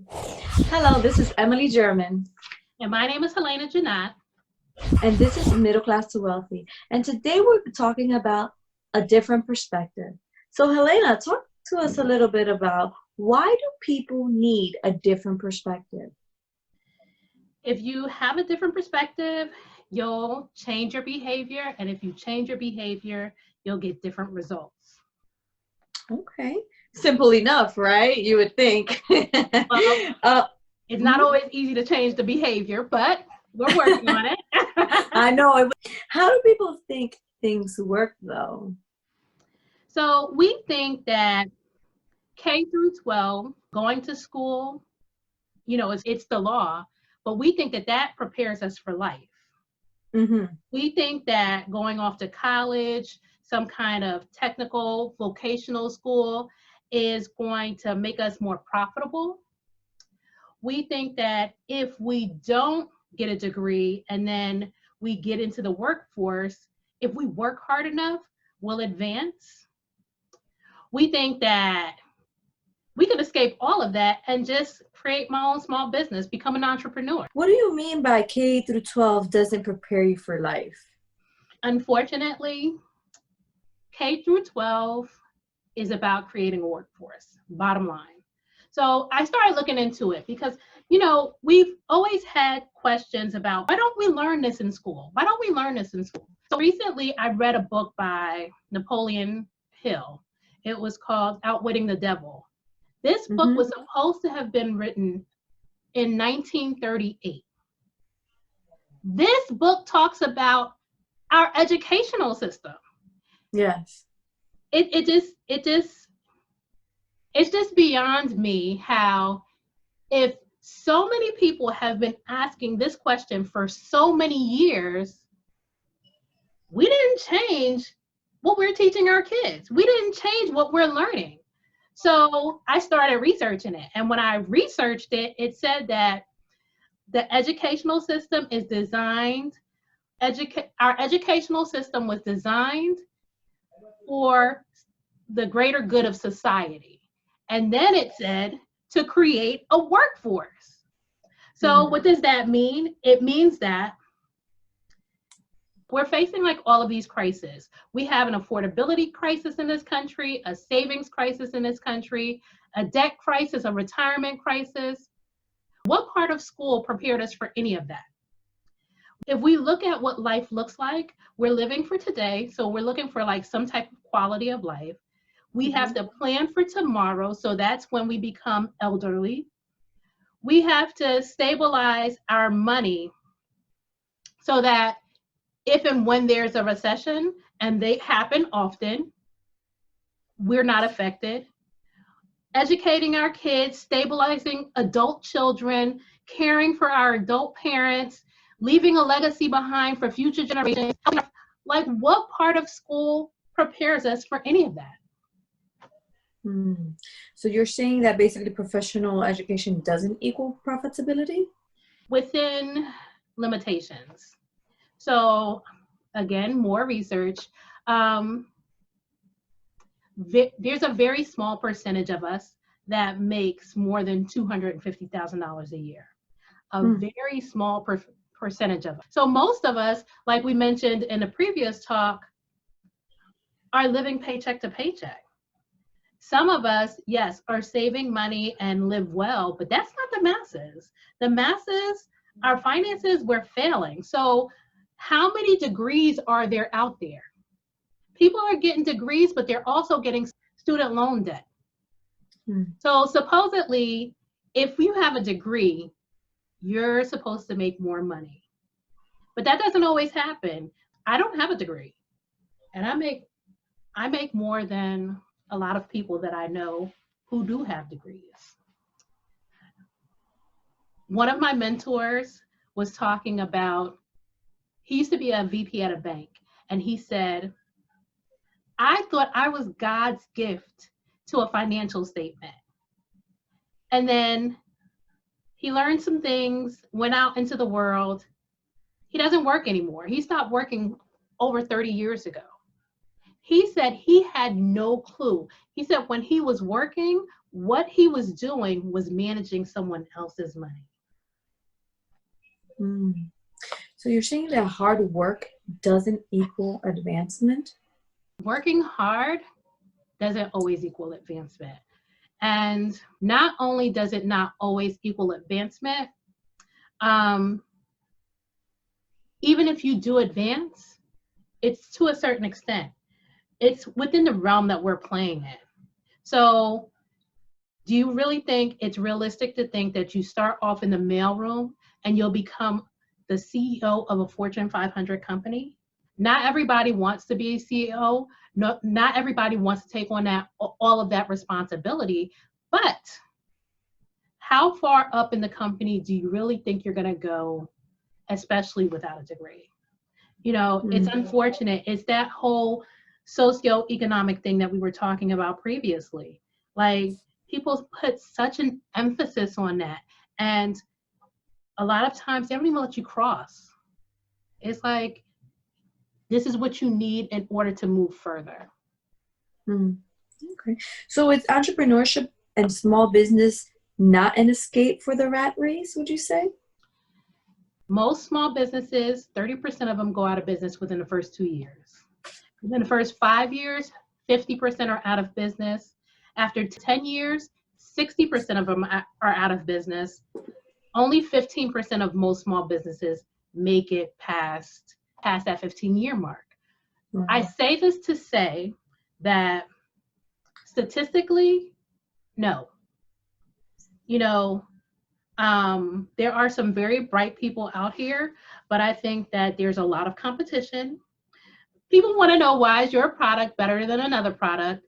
Hello, this is Emily German, And my name is Helena Janat. and this is Middle Class to Wealthy. And today we're talking about a different perspective. So, Helena, talk to us a little bit about why do people need a different perspective? If you have a different perspective, you'll change your behavior. And if you change your behavior, you'll get different results. Okay, simple enough, right? You would think. Well, uh, it's not mhm. always easy to change the behavior, but we're working on it. I know. How do people think things work, though? So we think that K through 12, going to school, it's the law, but we think that that prepares us for life. Hmm. We think that going off to college, some kind of technical vocational school, is going to make us more profitable. We think that if we don't get a degree and then we get into the workforce, if we work hard enough, we'll advance. We think that we could escape all of that and just create my own small business, become an entrepreneur. What do you mean by K through 12 doesn't prepare you for life? Unfortunately, K through 12 is about creating a workforce, bottom line. So I started looking into it because, we've always had questions about why don't we learn this in school? Why don't we learn this in school? So recently I read a book by Napoleon Hill. It was called Outwitting the Devil. This book was Hmm. supposed to have been written in 1938. This book talks about our educational system. Yes. It just it's just beyond me how, if so many people have been asking this question for so many years, we didn't change what we're teaching our kids. We didn't change what we're learning. So I started researching it. And when I researched it, it said that the educational system is designed, our educational system was designed for the greater good of society. And then it said to create a workforce. So what Mm. does that mean? It means that we're facing like all of these crises. We have an affordability crisis in this country, a savings crisis in this country, a debt crisis, a retirement crisis. What part of school prepared us for any of that? If we look at what life looks like, we're living for today. So we're looking for like some type of quality of life. We have Mhm. to plan for tomorrow. So that's when we become elderly. We have to stabilize our money so that if and when there's a recession, and they happen often, we're not affected. Educating our kids, stabilizing adult children, caring for our adult parents, leaving a legacy behind for future generations. Like, what part of school prepares us for any of that? Mm. So you're saying that basically professional education doesn't equal profitability? Within limitations. So, again, more research. Um, there's a very small percentage of us that makes more than $250,000 a year. A Mm. very small percentage of us. So most of us, like we mentioned in the previous talk, are living paycheck to paycheck. Some of us, yes, are saving money and live well, but that's not the masses. The masses, our finances, we're failing. So how many degrees are there out there? People are getting degrees, but they're also getting student loan debt. Mm. So supposedly, if you have a degree, you're supposed to make more money. But that doesn't always happen. I don't have a degree, and I make more than a lot of people that I know who do have degrees. One of my mentors was talking about, he used to be a VP at a bank, and he said, I thought I was God's gift to a financial statement. And then he learned some things, went out into the world. He doesn't work anymore. He stopped working over 30 years ago. He said he had no clue. He said when he was working, what he was doing was managing someone else's money. Mm. So you're saying that hard work doesn't equal advancement? Working hard doesn't always equal advancement. And not only does it not always equal advancement, even if you do advance, it's to a certain extent. It's within the realm that we're playing in. So do you really think it's realistic to think that you start off in the mailroom and you'll become the CEO of a Fortune 500 company? Not everybody wants to be a CEO. No, not everybody wants to take on all of that responsibility. But how far up in the company do you really think you're going to go, especially without a degree? It's unfortunate. It's that whole socioeconomic thing that we were talking about previously. Like, people put such an emphasis on that. And a lot of times they don't even let you cross. It's like, this is what you need in order to move further. Okay. So is entrepreneurship and small business not an escape for the rat race, would you say? Most small businesses, 30% of them go out of business within the first 2 years. Within the first 5 years, 50% are out of business. After 10 years, 60% of them are out of business. Only 15% of most small businesses make it past that 15-year mark. Wow. I say this to say that statistically, no. There are some very bright people out here, but I think that there's a lot of competition. People want to know, why is your product better than another product?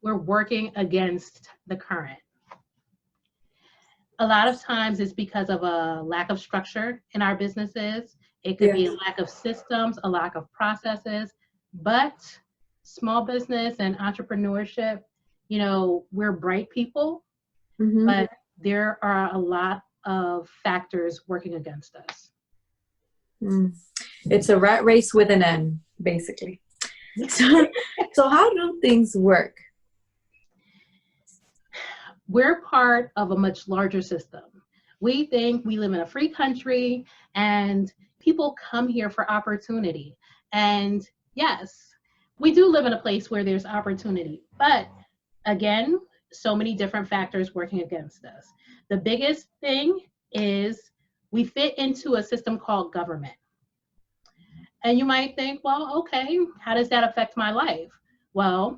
We're working against the current. A lot of times it's because of a lack of structure in our businesses. It could be a lack of systems, a lack of processes, but small business and entrepreneurship, we're bright people, but there are a lot of factors working against us. It's a rat race with an N, basically. So how do things work? We're part of a much larger system. We think we live in a free country and people come here for opportunity. And yes, we do live in a place where there's opportunity, but again, so many different factors working against us. The biggest thing is we fit into a system called government. And you might think, well, okay, how does that affect my life? Well,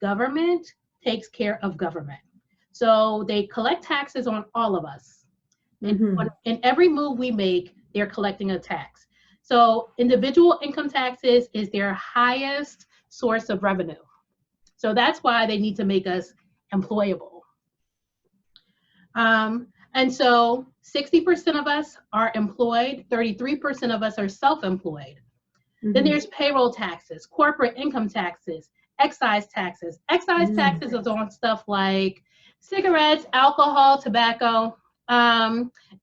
government takes care of government. So they collect taxes on all of us. In every move we make, they're collecting a tax. So individual income taxes is their highest source of revenue. So that's why they need to make us employable. And so 60% of us are employed, 33% of us are self-employed. Then there's payroll taxes, corporate income taxes, excise taxes. Excise taxes is on stuff like cigarettes, alcohol, tobacco,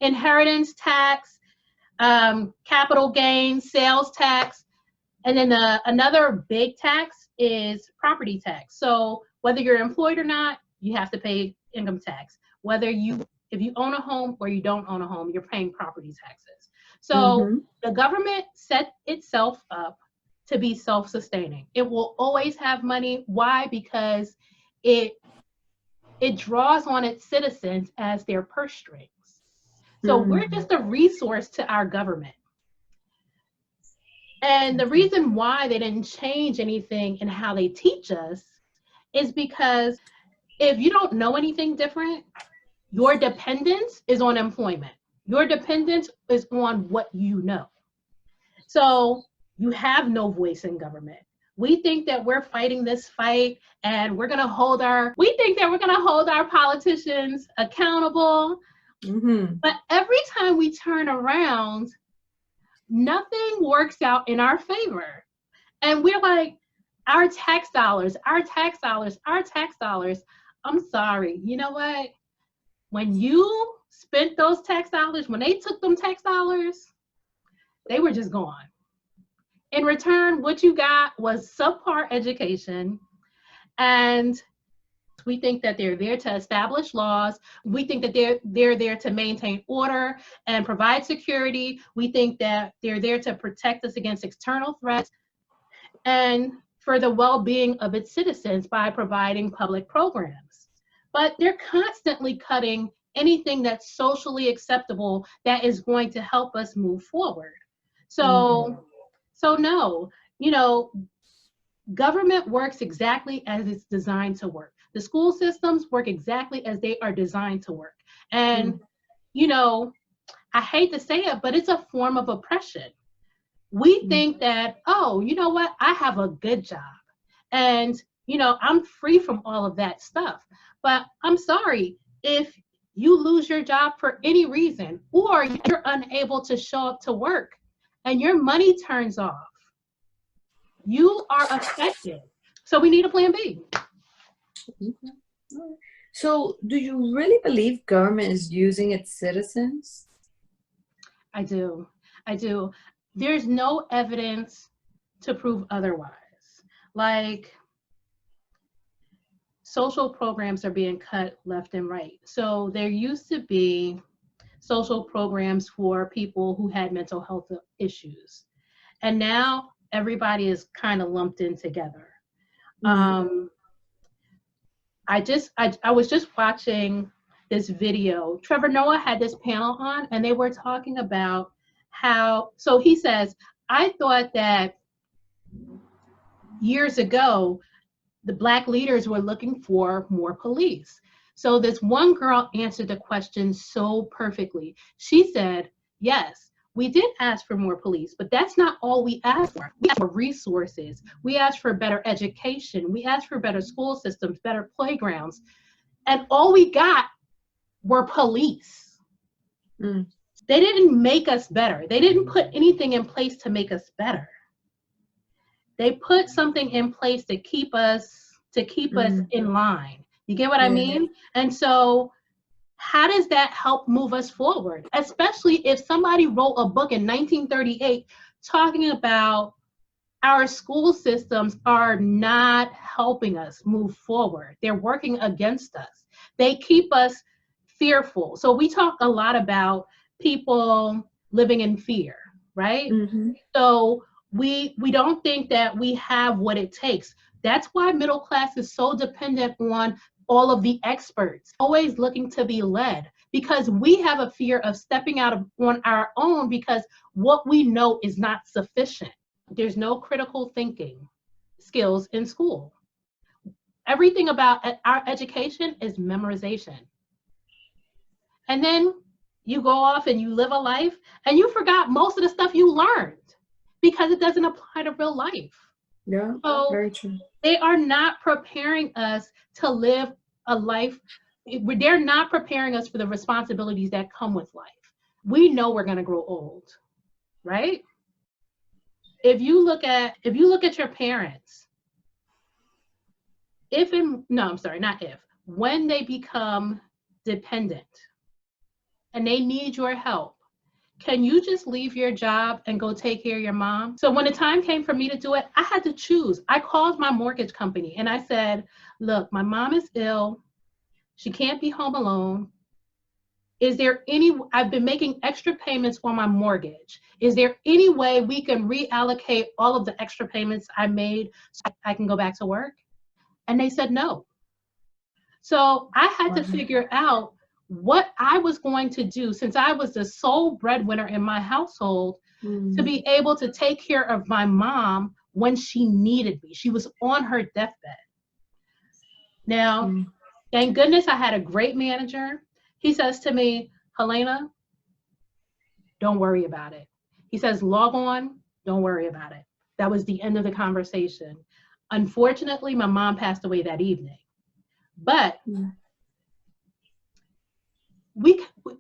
inheritance tax, capital gains, sales tax. And then another big tax is property tax. So whether you're employed or not, you have to pay income tax. If you own a home or you don't own a home, you're paying property taxes. So the government set itself up to be self-sustaining. It will always have money. Why? Because it draws on its citizens as their purse strings. So we're just a resource to our government. And the reason why they didn't change anything in how they teach us is because if you don't know anything different, your dependence is on employment. Your dependence is on what you know. So you have no voice in government. We think that we're fighting this fight and we think that we're gonna hold our politicians accountable. But every time we turn around, nothing works out in our favor. And we're like, our tax dollars. I'm sorry, you know what? When you spent those tax dollars, when they took them tax dollars, they were just gone. In return, what you got was subpar education. And we think that they're there to establish laws. We think that they're there to maintain order and provide security. We think that they're there to protect us against external threats and for the well-being of its citizens by providing public programs. But they're constantly cutting anything that's socially acceptable that is going to help us move forward. So, so no, you know, government works exactly as it's designed to work. The school systems work exactly as they are designed to work. And, you know, I hate to say it, but it's a form of oppression. We think that, oh, you know what? I have a good job. And, you know, I'm free from all of that stuff. But I'm sorry, if you lose your job for any reason, or you're unable to show up to work and your money turns off, you are affected. So we need a plan B. So, do you really believe government is using its citizens? I do. I do. There's no evidence to prove otherwise. Like, social programs are being cut left and right. So there used to be social programs for people who had mental health issues. And now everybody is kind of lumped in together. I was just watching this video. Trevor Noah had this panel on, and they were talking about how, so he says, I thought that years ago, the Black leaders were looking for more police. So this one girl answered the question so perfectly. She said, yes, we did ask for more police, but that's not all we asked for. We asked for resources. We asked for better education. We asked for better school systems, better playgrounds. And all we got were police. They didn't make us better. They didn't put anything in place to make us better. They put something in place to keep us in line. You get what I mean? And so how does that help move us forward? Especially if somebody wrote a book in 1938 talking about our school systems are not helping us move forward. They're working against us. They keep us fearful. So we talk a lot about people living in fear, right? So we don't think that we have what it takes. That's why middle class is so dependent on all of the experts, always looking to be led, because we have a fear of stepping out on our own because what we know is not sufficient. There's no critical thinking skills in school. Everything about our education is memorization. And then you go off and you live a life and you forgot most of the stuff you learned because it doesn't apply to real life. Yeah, so very true. They are not preparing us to live a life. They're not preparing us for the responsibilities that come with life. We know we're going to grow old, right? If you look at your parents, when they become dependent and they need your help, can you just leave your job and go take care of your mom? So when the time came for me to do it, I had to choose. I called my mortgage company and I said, look, my mom is ill. She can't be home alone. I've been making extra payments on my mortgage. Is there any way we can reallocate all of the extra payments I made so I can go back to work? And they said no. So I had to figure out what I was going to do, since I was the sole breadwinner in my household, to be able to take care of my mom when she needed me. She was on her deathbed. Now, thank goodness I had a great manager. He says to me, Helena, don't worry about it. He says, log on, don't worry about it. That was the end of the conversation. Unfortunately, my mom passed away that evening. But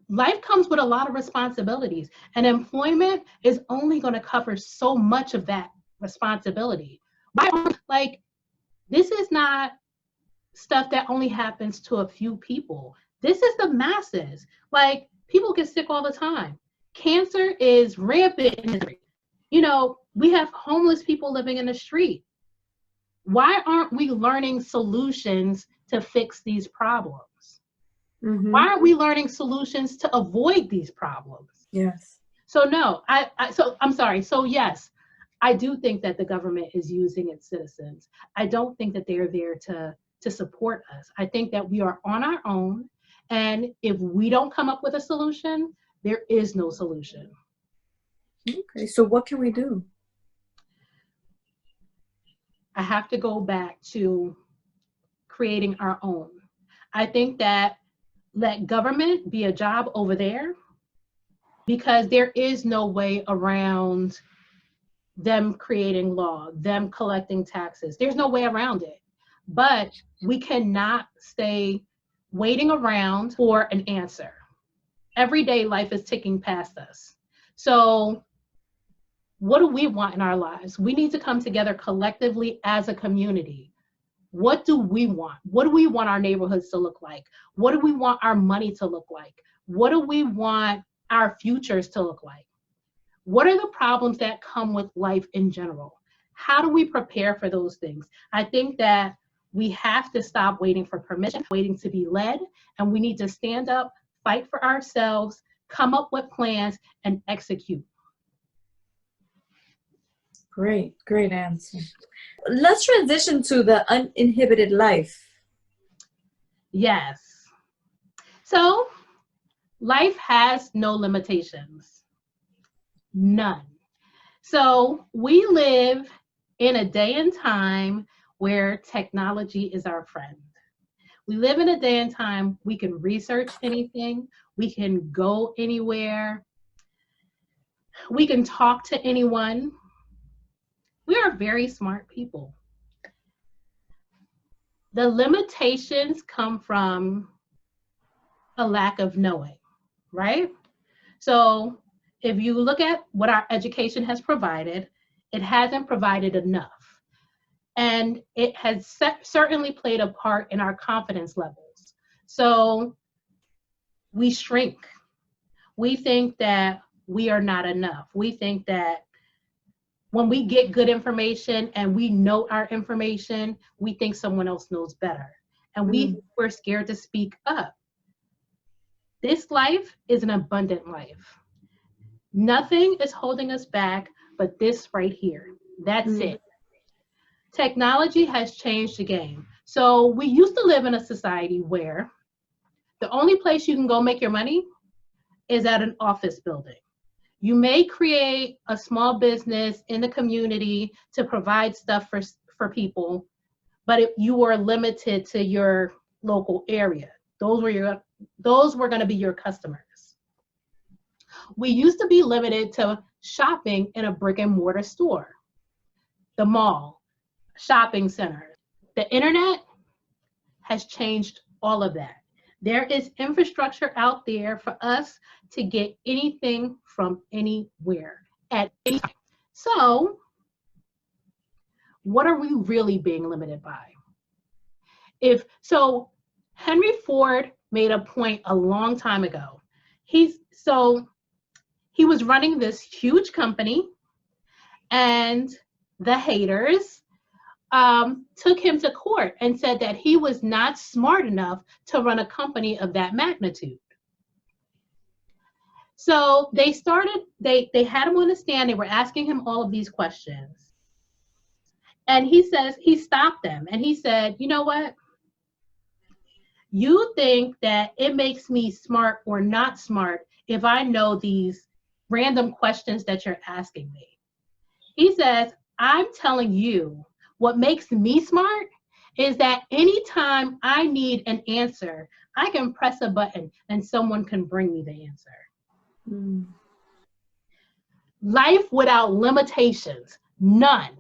life comes with a lot of responsibilities, and employment is only going to cover so much of that responsibility. Like, this is not stuff that only happens to a few people. This is the masses. Like, people get sick all the time. Cancer is rampant. You know, We have homeless people living in the street. Why aren't we learning solutions to fix these problems? Mm-hmm. Why aren't we learning solutions to avoid these problems? Yes. So no, so I'm sorry. So yes, I do think that the government is using its citizens. I don't think that they're there to support us. I think that we are on our own, and if we don't come up with a solution, there is no solution. Okay, so what can we do? I have to go back to creating our own. I think that let government be a job over there, because there is no way around them creating law, them collecting taxes. There's no way around it. But we cannot stay waiting around for an answer. Everyday life is ticking past us. So, what do we want in our lives? We need to come together collectively as a community. What do we want? What do we want our neighborhoods to look like? What do we want our money to look like? What do we want our futures to look like? What are the problems that come with life in general? How do we prepare for those things? I think that we have to stop waiting for permission, waiting to be led, and we need to stand up, fight for ourselves, come up with plans, and execute. Great, great answer. Let's transition to the uninhibited life. Yes. So, life has no limitations. None. So we live in a day and time where technology is our friend. We live in a day and time we can research anything, we can go anywhere, we can talk to anyone. We are very smart people. The limitations come from a lack of knowing, right? So if you look at what our education has provided, it hasn't provided enough. And it has certainly played a part in our confidence levels. So we shrink. We think that we are not enough. We think that when we get good information and we know our information, we think someone else knows better. And we're scared to speak up. This life is an abundant life. Nothing is holding us back but this right here. That's it. Technology has changed the game. So we used to live in a society where the only place you can go make your money is at an office building. You may create a small business in the community to provide stuff for people, but you were limited to your local area. Those were going to be your customers. We used to be limited to shopping in a brick and mortar store, the mall, shopping centers. The internet has changed all of that. There is infrastructure out there for us to get anything from anywhere at any time. So, what are we really being limited by? Henry Ford made a point a long time ago. He was running this huge company, and the haters took him to court and said that he was not smart enough to run a company of that magnitude. So they had him on the stand. They were asking him all of these questions. And he stopped them and he said, you know what? You think that it makes me smart or not smart if I know these random questions that you're asking me. He says, I'm telling you, what makes me smart is that anytime I need an answer, I can press a button and someone can bring me the answer. Life without limitations, none.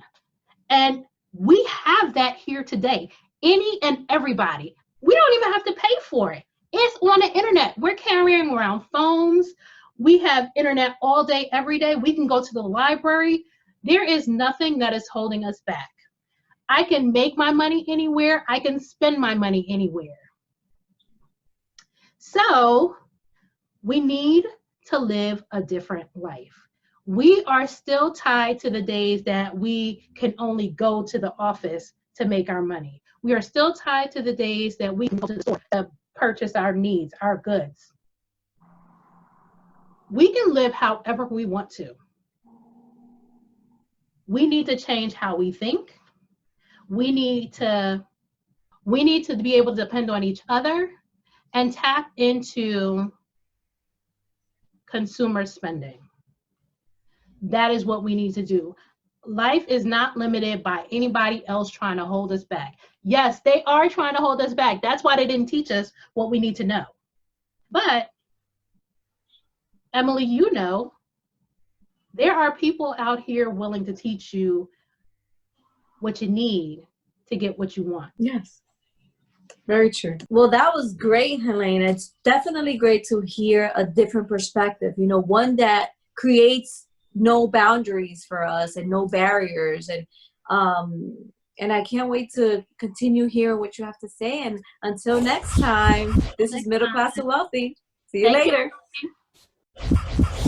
And we have that here today. Any and everybody. We don't even have to pay for it. It's on the internet. We're carrying around phones. We have internet all day, every day. We can go to the library. There is nothing that is holding us back. I can make my money anywhere. I can spend my money anywhere. So we need to live a different life. We are still tied to the days that we can only go to the office to make our money. We are still tied to the days that we can go to the store to purchase our needs, our goods. We can live however we want to. We need to change how we think. We need to be able to depend on each other and tap into consumer spending. That is what we need to do. Life is not limited by anybody else trying to hold us back. Yes, they are trying to hold us back. That's why they didn't teach us what we need to know. But Emily, you know, there are people out here willing to teach you what you need to get what you want. Yes. Very true. Well, that was great, Helena. It's definitely great to hear a different perspective, you know, one that creates no boundaries for us and no barriers. And I can't wait to continue hearing what you have to say. And until next time, this is Middle Class to Wealthy. See you Thank later. you.